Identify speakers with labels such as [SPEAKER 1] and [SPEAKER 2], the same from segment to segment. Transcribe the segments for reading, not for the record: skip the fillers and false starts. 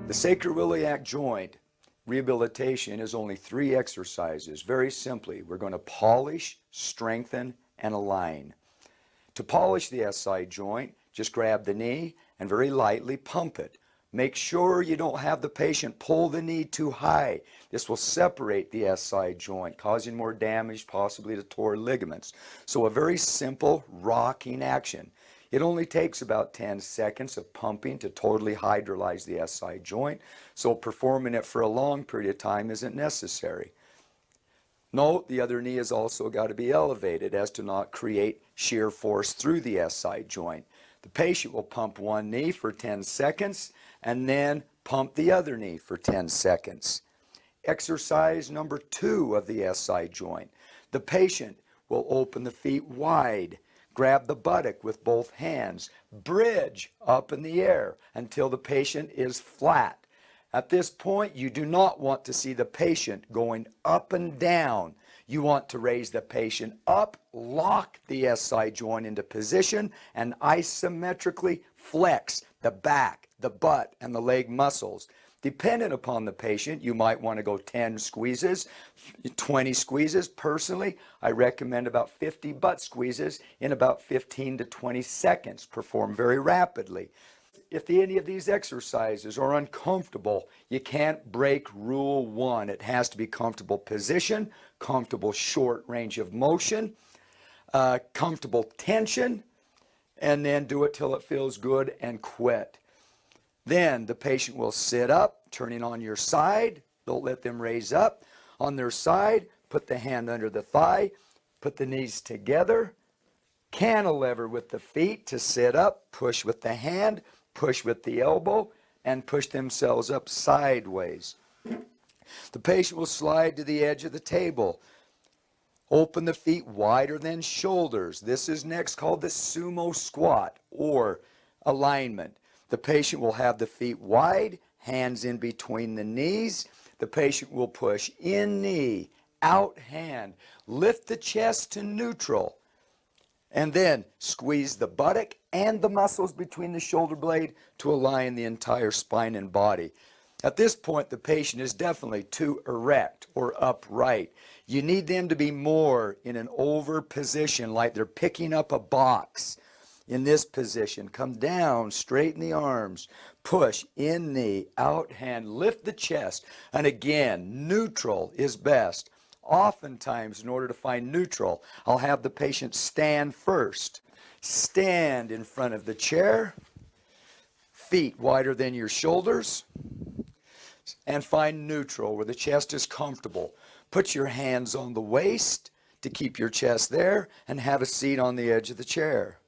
[SPEAKER 1] The sacroiliac joint rehabilitation is only 3 exercises. Very simply, we're going to polish, strengthen, and align. To polish the SI joint, just grab the knee and very lightly pump it. Make sure you don't have the patient pull the knee too high. This will separate the SI joint, causing more damage, possibly to tore ligaments. So a very simple rocking action. It only takes about 10 seconds of pumping to totally hydrolyze the SI joint, so performing it for a long period of time isn't necessary. Note the other knee has also got to be elevated as to not create shear force through the SI joint. The patient will pump one knee for 10 seconds and then pump the other knee for 10 seconds. Exercise number 2 of the SI joint. The patient will open the feet wide, grab the buttock with both hands, bridge up in the air until the patient is flat. At this point, you do not want to see the patient going up and down. You want to raise the patient up, lock the SI joint into position, and isometrically flex the back, the butt, and the leg muscles. Dependent upon the patient, you might want to go 10 squeezes, 20 squeezes. Personally, I recommend about 50 butt squeezes in about 15 to 20 seconds. Perform very rapidly. If any of these exercises are uncomfortable, you can't break rule 1. It has to be comfortable position, comfortable short range of motion, comfortable tension, and then do it till it feels good and quit. Then the patient will sit up, turning on your side. Don't let them raise up. On their side, put the hand under the thigh, put the knees together, cantilever with the feet to sit up, push with the hand, push with the elbow, and push themselves up sideways. The patient will slide to the edge of the table. Open the feet wider than shoulders. This is next called the Sumo Squat or alignment. The patient will have the feet wide, hands in between the knees. The patient will push in knee, out hand, lift the chest to neutral, and then squeeze the buttock and the muscles between the shoulder blade to align the entire spine and body. At this point, the patient is definitely too erect or upright. You need them to be more in an over position, like they're picking up a box. In this position, come down, straighten the arms, push in knee, out hand, lift the chest, and again, neutral is best. Oftentimes, in order to find neutral, I'll have the patient stand first. Stand in front of the chair, feet wider than your shoulders, and find neutral where the chest is comfortable. Put your hands on the waist to keep your chest there and have a seat on the edge of the chair.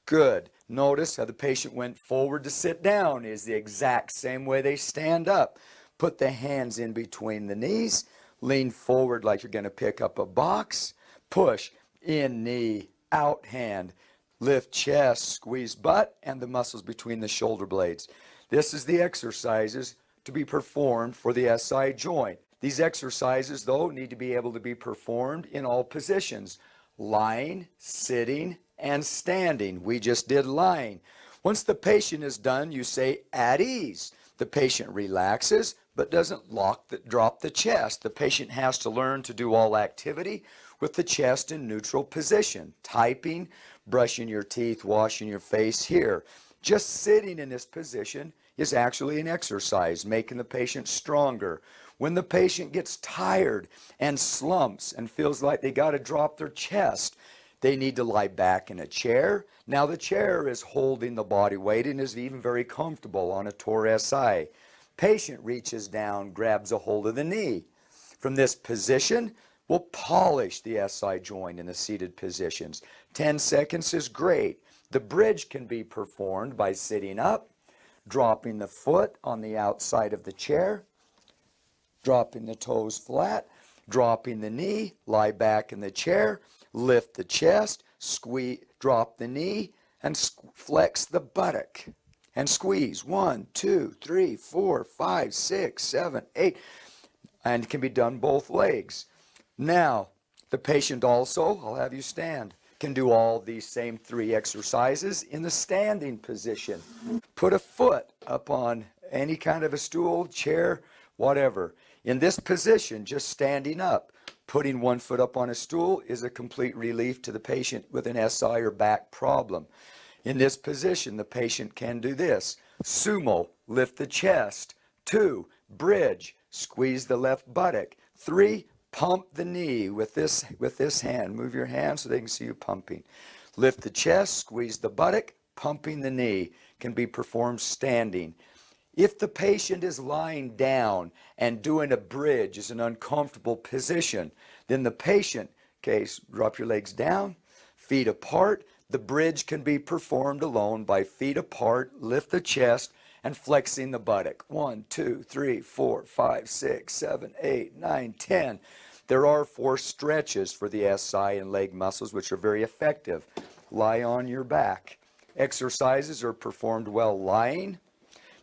[SPEAKER 1] Good. Notice how the patient went forward to sit down is the exact same way they stand up. Put the hands in between the knees. Lean forward like you're going to pick up a box. Push in knee, out hand. Lift chest, squeeze butt, and the muscles between the shoulder blades. This is the exercises to be performed for the SI joint. These exercises, though, need to be able to be performed in all positions. Lying, sitting, and standing. We just did lying. Once the patient is done, you say at ease. The patient relaxes but doesn't drop the chest. The patient has to learn to do all activity with the chest in neutral position. Typing, brushing your teeth, washing your face here. Just sitting in this position is actually an exercise, making the patient stronger. When the patient gets tired and slumps and feels like they got to drop their chest, they need to lie back in a chair. Now the chair is holding the body weight and is even very comfortable on a Tor SI. Patient reaches down, grabs a hold of the knee. From this position, we'll polish the SI joint in the seated positions. 10 seconds is great. The bridge can be performed by sitting up, dropping the foot on the outside of the chair, dropping the toes flat, dropping the knee, lie back in the chair, lift the chest, squeeze, drop the knee, and flex the buttock. And squeeze. 1, 2, 3, 4, 5, 6, 7, 8. And it can be done both legs. Now, the patient also, I'll have you stand, can do all these same 3 exercises in the standing position. Put a foot up on any kind of a stool, chair, whatever. In this position, just standing up, putting one foot up on a stool is a complete relief to the patient with an SI or back problem. In this position, the patient can do this. Sumo, lift the chest. 2, bridge, squeeze the left buttock. 3, pump the knee with this hand. Move your hand so they can see you pumping. Lift the chest, squeeze the buttock, pumping the knee. Can be performed standing. If the patient is lying down and doing a bridge is an uncomfortable position, then the patient, okay, drop your legs down, feet apart. The bridge can be performed alone by feet apart, lift the chest, and flexing the buttock. 1, 2, 3, 4, 5, 6, 7, 8, 9, 10. There are 4 stretches for the SI and leg muscles, which are very effective. Lie on your back. Exercises are performed while lying.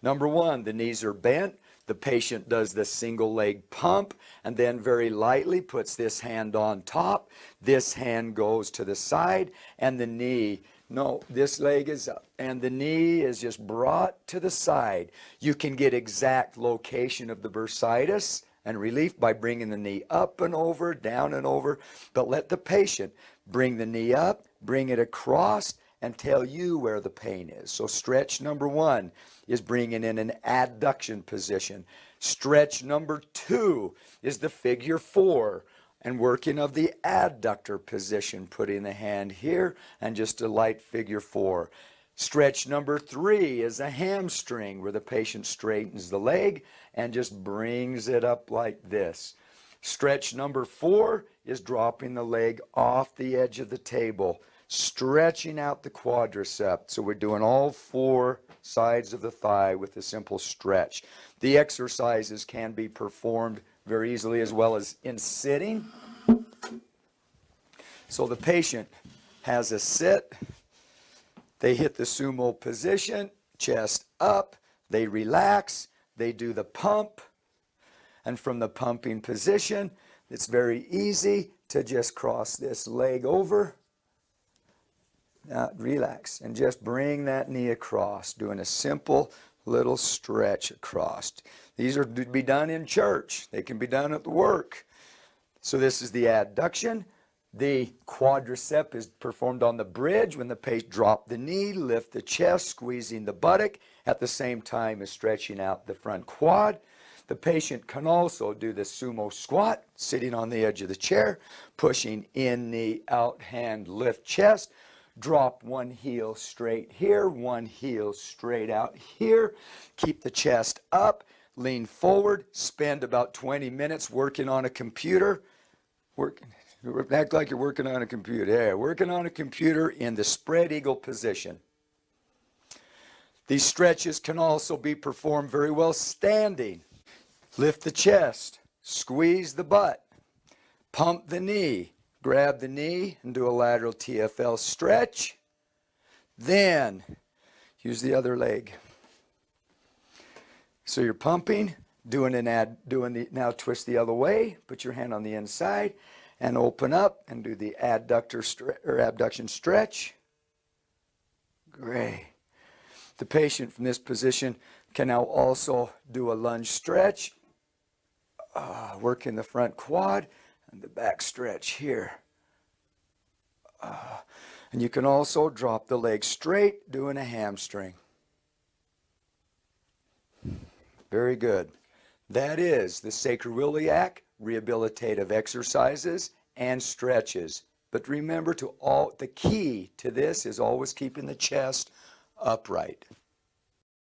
[SPEAKER 1] Number 1, the knees are bent. The patient does the single leg pump and then very lightly puts this hand on top. This hand goes to the side and the knee, no, this leg is up and the knee is just brought to the side. You can get exact location of the bursitis and relief by bringing the knee up and over, down and over, but let the patient bring the knee up, bring it across, and tell you where the pain is. So stretch number 1 is bringing in an adduction position. Stretch number 2 is the figure 4 and working of the adductor position, putting the hand here and just a light figure 4. Stretch number 3 is a hamstring where the patient straightens the leg and just brings it up like this. Stretch number 4 is dropping the leg off the edge of the table, stretching out the quadricep. So we're doing all 4 sides of the thigh with a simple stretch. The exercises can be performed very easily as well as in sitting. So the patient has a sit. They hit the sumo position, chest up, they relax, they do the pump, and from the pumping position, it's very easy to just cross this leg over. Now relax and just bring that knee across, doing a simple little stretch across. These are to be done in church. They can be done at work. So this is the adduction. The quadricep is performed on the bridge when the patient drop the knee, lift the chest, squeezing the buttock at the same time as stretching out the front quad. The patient can also do the sumo squat, sitting on the edge of the chair, pushing in knee, out hand, lift chest. Drop one heel straight here, one heel straight out here. Keep the chest up, lean forward, spend about 20 minutes working on a computer. Act like you're working on a computer. Yeah, working on a computer in the spread eagle position. These stretches can also be performed very well standing. Lift the chest, squeeze the butt, pump the knee. Grab the knee and do a lateral TFL stretch. Then use the other leg. So you're pumping, now twist the other way. Put your hand on the inside and open up and do the abduction stretch. Great. The patient from this position can now also do a lunge stretch, working the front quad and the back stretch here. And you can also drop the leg straight, doing a hamstring. Very good. That is the sacroiliac rehabilitative exercises and stretches. But remember, the key to this is always keeping the chest upright.